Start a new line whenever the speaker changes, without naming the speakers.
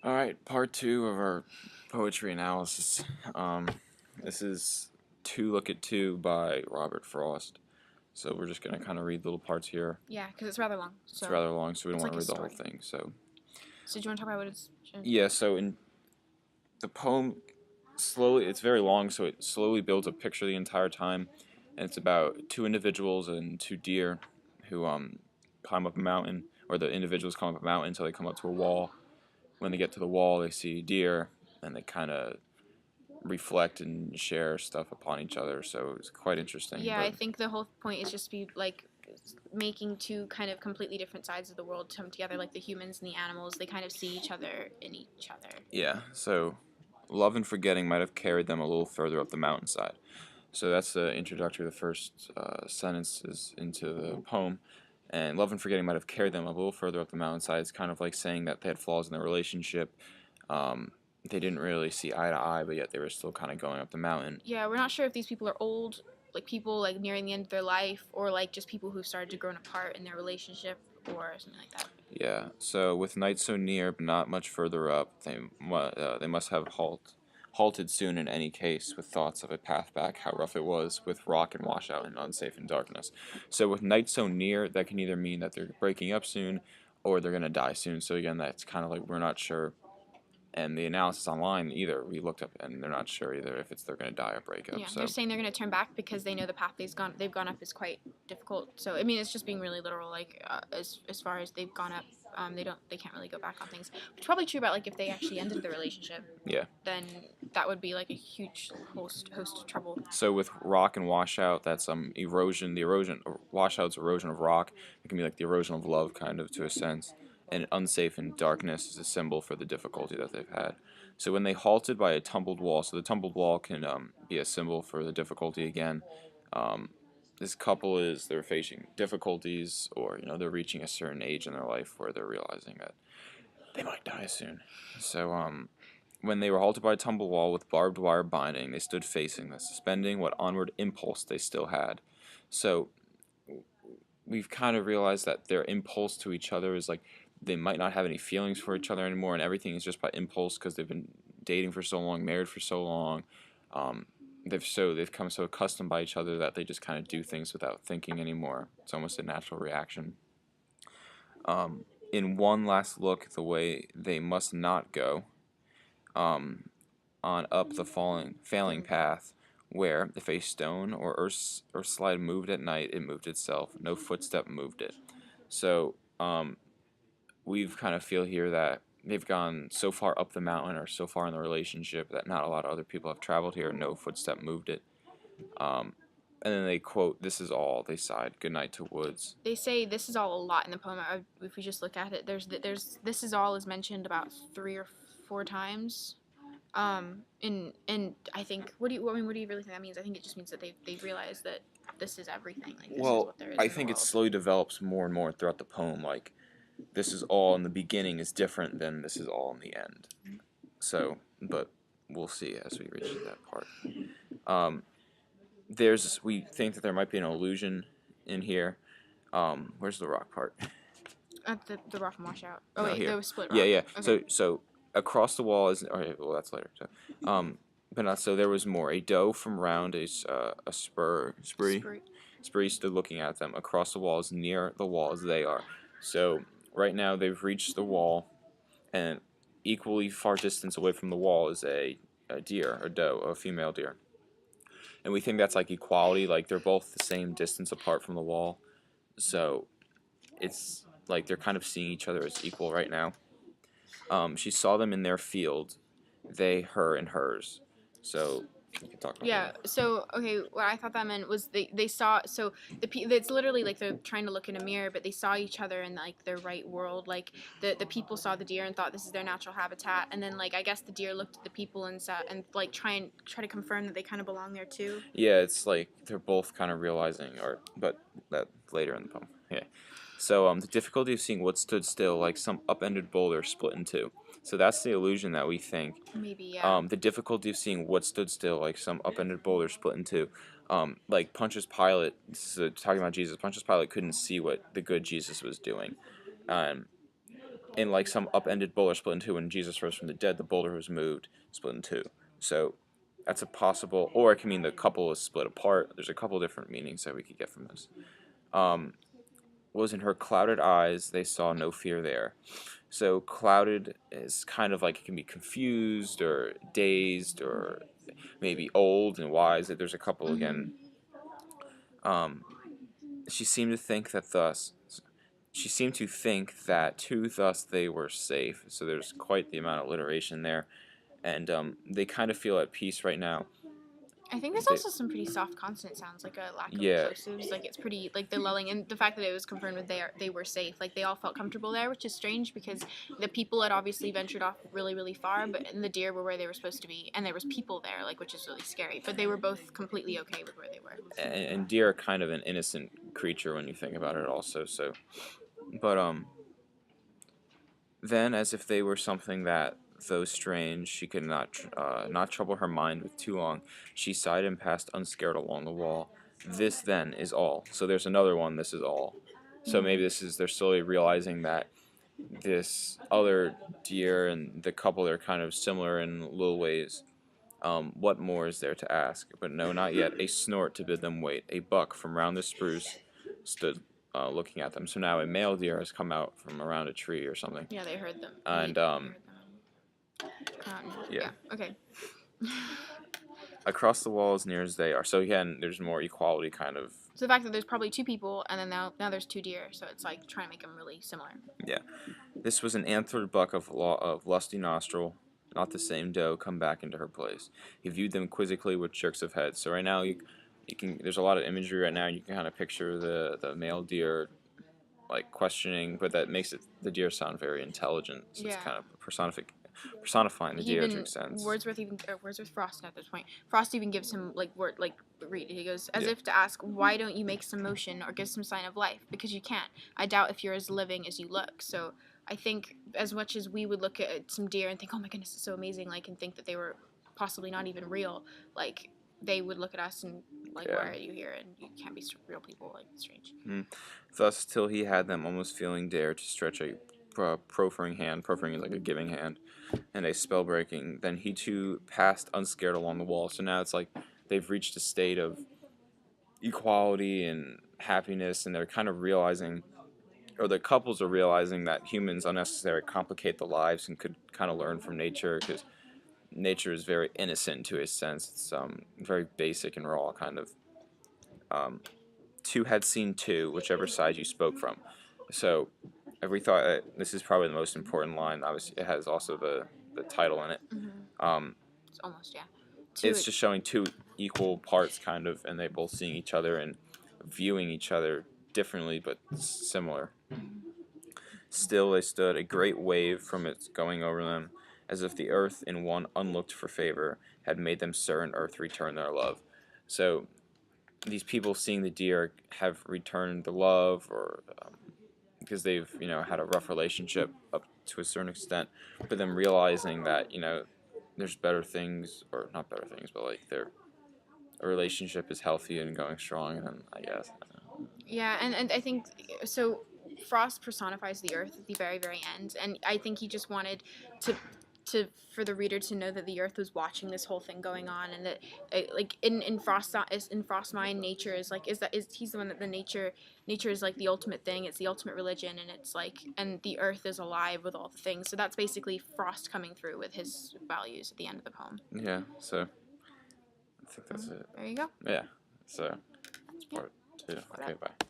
All right, part two of our poetry analysis. Um, this is Two Look at Two by Robert Frost. So we're just gonna kind of read little parts here.
Yeah, because it's rather long.
It's
So
rather long, so we don't
it's
want
like
to
a
read the whole
story.
thing. So
So do you want to talk about what it's?
yeah, so in the poem, slowly, it's very long, so it slowly builds a picture the entire time, and it's about two individuals and two deer who climb up a mountain, or the individuals climb up a mountain until they come up to a wall. When they get to the wall, they see deer, and they kind of reflect and share stuff upon each other. So it's quite interesting.
Yeah, I
But
think the whole point is just be like making two kind of completely different sides of the world come together, like the humans and the animals. They kind of see each other in each other.
yeah, so love and forgetting might have carried them a little further up the mountainside. So that's the introductory, the first sentences into the poem. And love and forgetting might have carried them a little further up the mountainside. It's kind of like saying that they had flaws in their relationship. Um, they didn't really see eye to eye, but yet they were still kind of going up the mountain.
Yeah, we're not sure if these people are old, like people like nearing the end of their life, or like just people who've started to grow apart in their relationship, or something like that.
Yeah. So with night so near, but not much further up, they must have halted soon in any case, with thoughts of a path back, how rough it was, with rock and washout and unsafe in darkness. So with night so near, that can either mean that they're breaking up soon, or they're gonna die soon. So again, that's kind of like we're not sure. And the analysis online either we looked up and they're not sure either if they're gonna die or break up.
Yeah, they're
So
saying they're gonna turn back because they know the path they've gone up is quite difficult. So I mean, it's just being really literal. Like as far as they've gone up, they can't really go back on things. It's probably true about like if they actually ended the relationship,
yeah.
then that would be like a huge host of trouble.
So with rock and washout, that's erosion. The erosion, washout's erosion of rock. It can be like the erosion of love, kind of to a sense. And unsafe in darkness is a symbol for the difficulty that they've had. So when they halted by a tumbled wall, so the tumbled wall can be a symbol for the difficulty again. Um, this couple they're facing difficulties, or they're reaching a certain age in their life where they're realizing that they might die soon. So when they were halted by a tumble wall with barbed wire binding, they stood facing the suspending what onward impulse they still had. So we've kind of realized that their impulse to each other is like they might not have any feelings for each other anymore, and everything is just by impulse because they've been dating for so long, married for so long. Um, they've come so accustomed by each other that they just kind of do things without thinking anymore. It's almost a natural reaction. In one last look, the way they must not go, um, on up the failing path, where if a stone or earth or slide moved at night, it moved itself. No footstep moved it. So we've kind of feel here that they've gone so far up the mountain or so far in the relationship that not a lot of other people have traveled here. No footstep moved it. Um, and then they quote, "This is all." They sighed. Good night to woods.
They say this is all a lot in the poem. If we just look at it, there's this is all is mentioned about 3 or 4 times. And I think what do you really think that means? I think it just means that they realize that this is everything. Like this is
Well,
what there is
I
in the
think it
world.
slowly develops more and more throughout the poem. Like, this is all in the beginning is different than this is all in the end. So, but we'll see as we reach that part. Um, we think that there might be an illusion in here. Where's the rock part?
At the rock and washout. Oh
No,
wait,
here.
the split
Yeah,
rock.
yeah.
Okay.
So across the wall is. Okay, well that's later. So, but not so. There was more. A doe from round a
Spree.
spree stood looking at them. Across the wall, as near the wall as they are. So right now they've reached the wall, and equally far distance away from the wall is a deer, a doe, a female deer. And we think that's like equality, like they're both the same distance apart from the wall. So it's like they're kind of seeing each other as equal right now. She saw them in their field, they, her, and hers. So you can talk about
Yeah.
that.
So okay, what I thought that meant was they saw so it's literally like they're trying to look in a mirror, but they saw each other in like their right world. Like the people saw the deer and thought this is their natural habitat, and then like I guess the deer looked at the people and saw and like try to confirm that they kind of belong there too.
Yeah, it's like they're both kind of realizing, but that later in the poem. Yeah. So the difficulty of seeing what stood still, like some upended boulder split in two. So that's the illusion that we think.
Maybe yeah.
The difficulty of seeing what stood still, like some upended boulder split in two. Like Pontius Pilate, this is talking about Jesus. Pontius Pilate couldn't see what the good Jesus was doing, um, in like some upended boulder split in two. When Jesus rose from the dead, the boulder was moved, split in two. So that's a possible, or it can mean the couple is split apart. There's a couple different meanings that we could get from this. Um, was in her clouded eyes, they saw no fear there. So clouded is kind of like it can be confused or dazed or maybe old and wise. There's a couple again. Um, she seemed to think that thus. She seemed to think that too, thus they were safe. So there's quite the amount of alliteration there, and they kind of feel at peace right now.
I think there's
They,
also some pretty soft consonant sounds, like a lack of
yeah,
plosives. Like it's pretty like the lulling, and the fact that it was confirmed that they were safe. Like they all felt comfortable there, which is strange because the people had obviously ventured off really really far, but and the deer were where they were supposed to be, and there was people there, like which is really scary. But they were both completely okay with where they were.
and deer are kind of an innocent creature when you think about it, also. So, but then, as if they were something that, though strange, she could not trouble her mind with too long, she sighed and passed unscared along the wall. This then is all. So there's another one. This is all. So maybe this is they're slowly realizing that this other deer and the couple they're kind of similar in little ways. What more is there to ask? But no, not yet. A snort to bid them wait. A buck from round the spruce stood looking at them. So now a male deer has come out from around a tree or something.
Yeah, they heard them.
And
Yeah. Okay.
across the wall as near as they are. So again, there's more equality kind of.
So the fact that there's probably two people, and then now there's two deer, so it's like trying to make them really similar.
Yeah. This was an anthered buck of lusty nostril, not the same doe come back into her place. He viewed them quizzically with jerks of head. So right now you can there's a lot of imagery right now. You can kind of picture the male deer like questioning, but that makes the deer sound very intelligent. So it's kind of personifying the deer to a sense.
Wordsworth Frost at this point. Frost even gives him read. He goes as
Yeah.
if to ask, why don't you make some motion or give some sign of life? Because you can't. I doubt if you're as living as you look. So I think as much as we would look at some deer and think, oh my goodness, it's so amazing, like and think that they were possibly not even real, like they would look at us and like, why are you here? And you can't be real people. Like it's strange.
Thus, till he had them almost feeling dare to stretch a proffering hand, proffering is like a giving hand, and a spell breaking. Then he too passed unscared along the wall. So now it's like they've reached a state of equality and happiness, and they're kind of realizing, or the couples are realizing that humans unnecessarily complicate the lives and could kind of learn from nature because nature is very innocent to a sense. It's very basic and raw, kind of. Two had seen two, whichever side you spoke from. So, if we thought this is probably the most important line, obviously it has also the title in it.
It's almost
It's just showing two equal parts, kind of, and they both seeing each other and viewing each other differently but similar. Still they stood, a great wave from it going over them, as if the earth, in one unlooked for favor, had made them certain earth return their love. So these people seeing the deer have returned the love, or because they've had a rough relationship up to a certain extent, but then realizing that there's better things, or not better things, but like their a relationship is healthy and going strong, and I guess.
Yeah, and I think so. Frost personifies the earth at the very very end, and I think he just wanted to for the reader to know that the earth was watching this whole thing going on, and that like in Frost's mind, nature is like he's the one that the nature is like the ultimate thing. It's the ultimate religion, and it's like and the earth is alive with all the things. So that's basically Frost coming through with his values at the end of the poem.
Yeah. So I think that's it.
There you go.
Yeah. So that's part two. Okay. Bye.